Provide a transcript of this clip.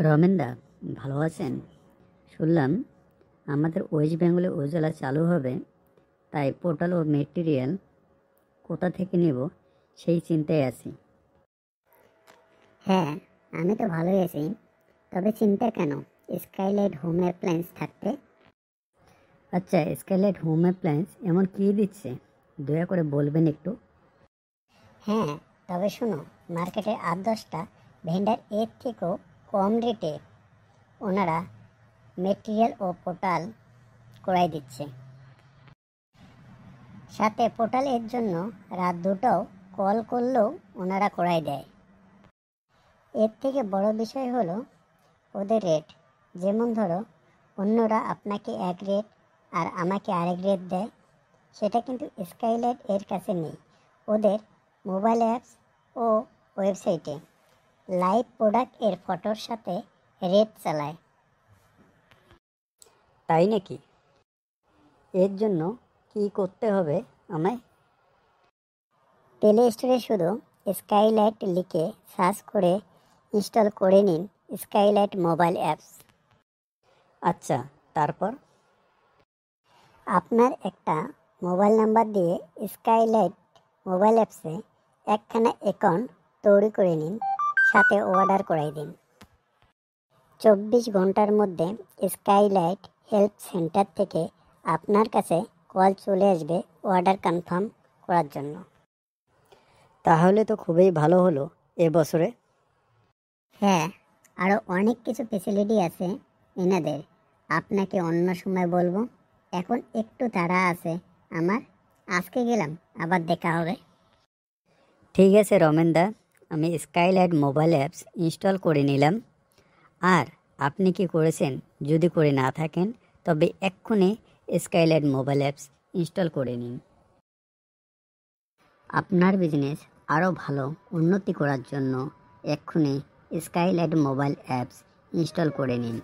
রমেনদা ভালো আছেন? শুনলাম আমাদের ওয়েস্ট বেঙ্গলে উজালা চালু হবে, তাই পোর্টাল ও মেটেরিয়াল কোথা থেকে নেব সেই চিন্তায় আছি। হ্যাঁ, আমি তো ভালোই আছি। তবে চিন্তা কেন? স্কাইলাইট হোম অ্যাপ্লায়েন্স থাকতে। আচ্ছা, স্কাইলাইট হোম অ্যাপ্লায়েন্স এমন কী দিচ্ছে, দয়া করে বলবেন একটু। হ্যাঁ, তবে শোনো, মার্কেটের 8-10টা ভেন্ডার এর থেকেও কম রেটে ওনারা মেটেরিয়াল ও পোর্টাল করাই দিচ্ছে। সাথে পোর্টালের জন্য রাত 2টাও কল করলেও ওনারা করাই দেয়। এর থেকে বড় বিষয় হলো ওদের রেট। যেমন ধরো, অন্যরা আপনাকে এক রেট আর আমাকে আরেক রেট দেয়, সেটা কিন্তু স্কাইলাইট এর কাছে নেই। ওদের মোবাইল অ্যাপস ও ওয়েবসাইটে লাইভ প্রোডাক্ট এর ফটোর সাথে রেট চালায়। তাই নাকি? এর জন্য কি করতে হবে আমায়? প্লে স্টোরে শুধু স্কাইলাইট লিখে সার্চ করে ইনস্টল করে নিন স্কাইলাইট মোবাইল অ্যাপস। আচ্ছা, তারপর? আপনার একটা মোবাইল নাম্বার দিয়ে স্কাইলাইট মোবাইল অ্যাপসে একখানা অ্যাকাউন্ট তৈরি করে নিন, সাথে অর্ডার করাই দিন। 24 ঘন্টার মধ্যে স্কাইলাইট হেল্প সেন্টার থেকে আপনার কাছে কল চলে আসবে অর্ডার কনফার্ম করার জন্য। তাহলে তো খুবই ভালো হলো এবছরে। হ্যাঁ, আরও অনেক কিছু ফেসিলিটি আছে এনাদের, আপনাকে অন্য সময় বলবো। এখন একটু তাড়া আছে আমার, আজকে গেলাম, আবার দেখা হবে। ঠিক আছে রমেনদা, আমি স্কাইলাইট মোবাইল অ্যাপস ইনস্টল করে নিলাম। আর আপনি কি করেছেন? যদি করে না থাকেন তবে এক্ষুনি স্কাইলাইট মোবাইল অ্যাপস ইনস্টল করে নিন। আপনার বিজনেস আরও ভালো উন্নতি করার জন্য এক্ষুনি স্কাইলাইট মোবাইল অ্যাপস ইনস্টল করে নিন।